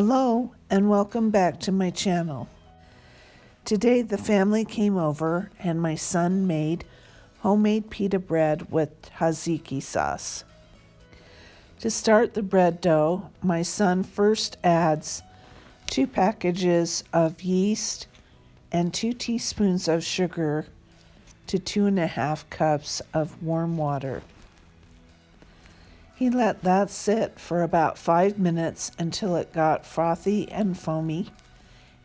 Hello and welcome back to my channel. Today the family came over and my son made homemade pita bread with tzatziki sauce. To start the bread dough, my son first adds 2 packages of yeast and 2 teaspoons of sugar to 2.5 cups of warm water. He let that sit for about 5 minutes until it got frothy and foamy,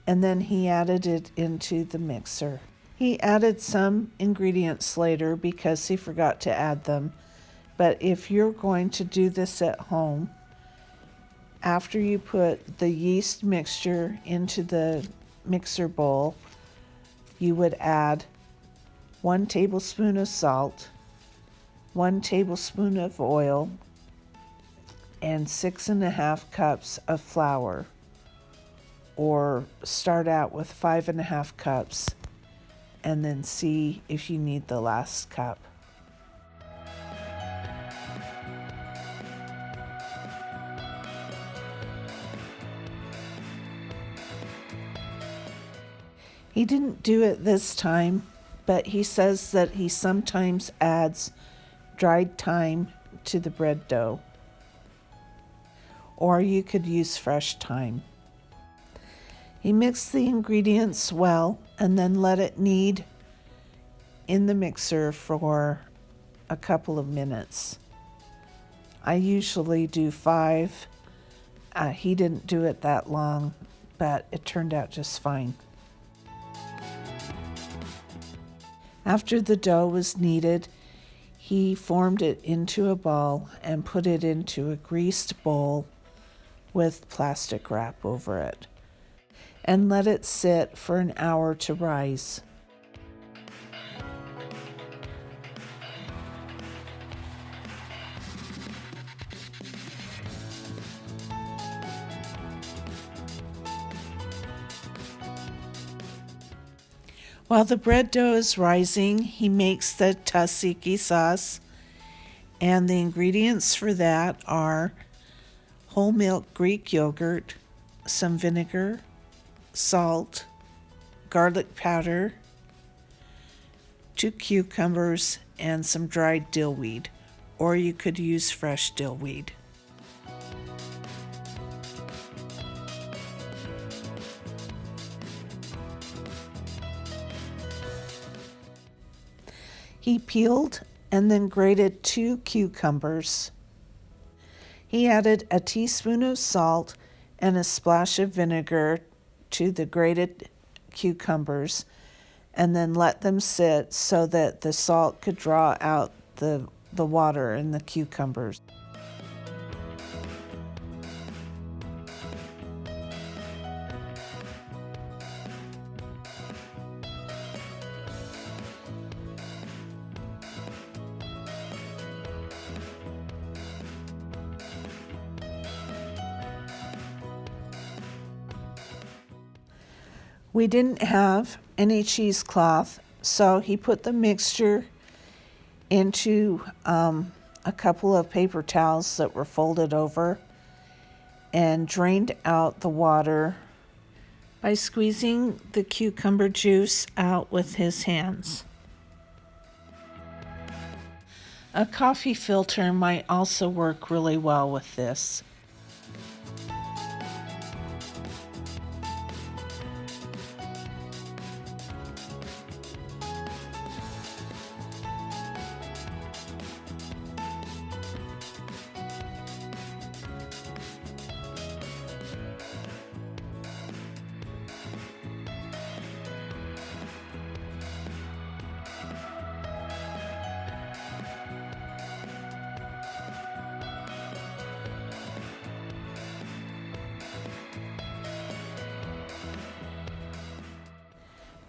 and then he added it into the mixer. He added some ingredients later because he forgot to add them, but if you're going to do this at home, after you put the yeast mixture into the mixer bowl, you would add 1 tablespoon of salt, 1 tablespoon of oil, and 6.5 cups of flour, or start out with 5.5 cups and then see if you need the last cup. He didn't do it this time, but he says that he sometimes adds dried thyme to the bread dough, or you could use fresh thyme. He mixed the ingredients well and then let it knead in the mixer for a couple of minutes. I usually do 5. He didn't do it that long, but it turned out just fine. After the dough was kneaded, he formed it into a ball and put it into a greased bowl with plastic wrap over it, and let it sit for an hour to rise. While the bread dough is rising, he makes the tzatziki sauce, and the ingredients for that are whole milk Greek yogurt, some vinegar, salt, garlic powder, 2 cucumbers, and some dried dill weed, or you could use fresh dill weed. He peeled and then grated 2 cucumbers. He added a teaspoon of salt and a splash of vinegar to the grated cucumbers, and then let them sit so that the salt could draw out the water in the cucumbers. We didn't have any cheesecloth, so he put the mixture into a couple of paper towels that were folded over and drained out the water by squeezing the cucumber juice out with his hands. A coffee filter might also work really well with this.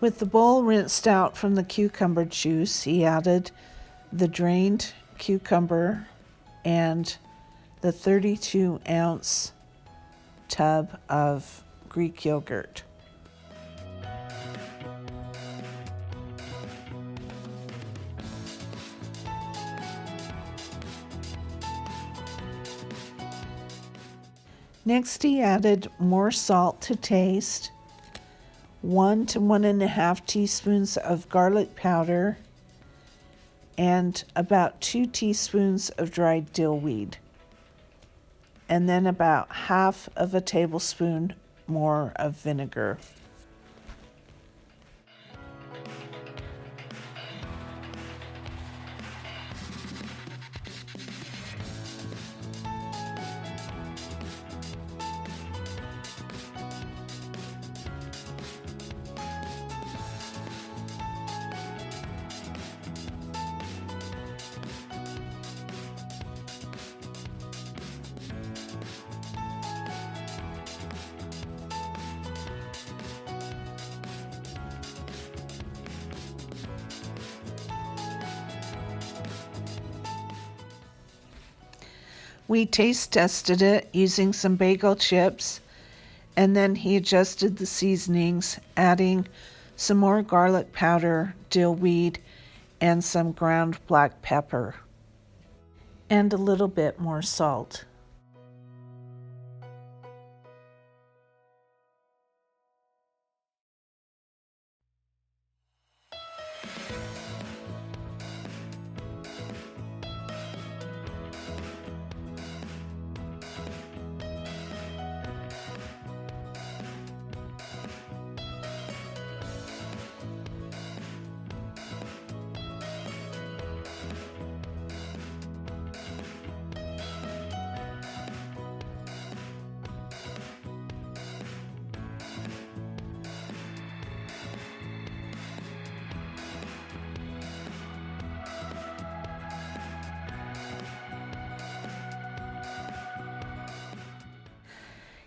With the bowl rinsed out from the cucumber juice, he added the drained cucumber and the 32-ounce tub of Greek yogurt. Next, he added more salt to taste, 1 to 1.5 teaspoons of garlic powder, and about 2 teaspoons of dried dill weed, and then about half of a tablespoon more of vinegar. We taste tested it using some bagel chips, and then he adjusted the seasonings, adding some more garlic powder, dill weed, and some ground black pepper, and a little bit more salt.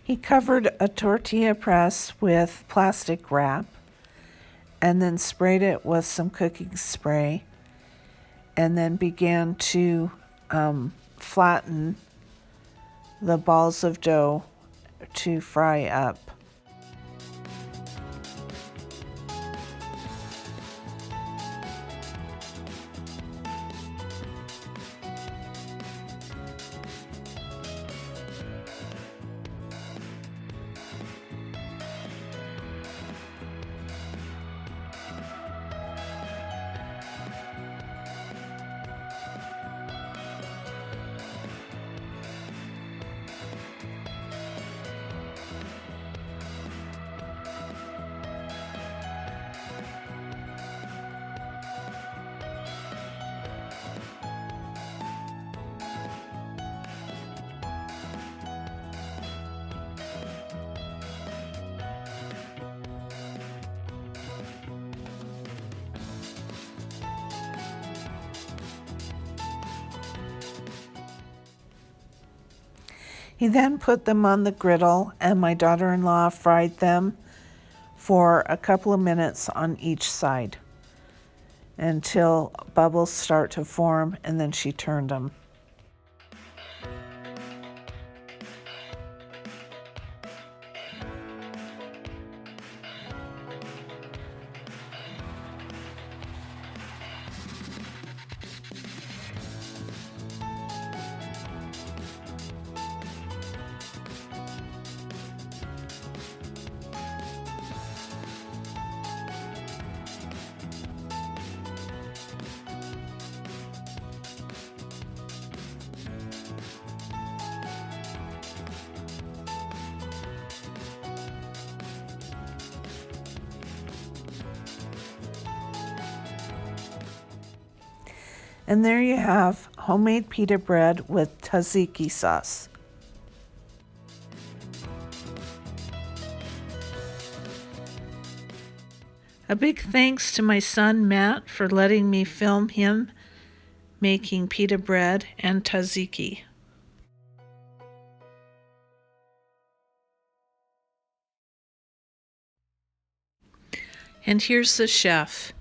He covered a tortilla press with plastic wrap and then sprayed it with some cooking spray, and then began to flatten the balls of dough to fry up. He then put them on the griddle, and my daughter-in-law fried them for a couple of minutes on each side until bubbles start to form, and then she turned them. And there you have homemade pita bread with tzatziki sauce. A big thanks to my son Matt for letting me film him making pita bread and tzatziki. And here's the chef.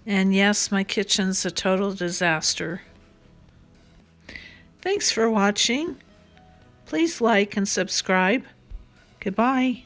And yes, my kitchen's a total disaster. Thanks for watching. Please like and subscribe. Goodbye.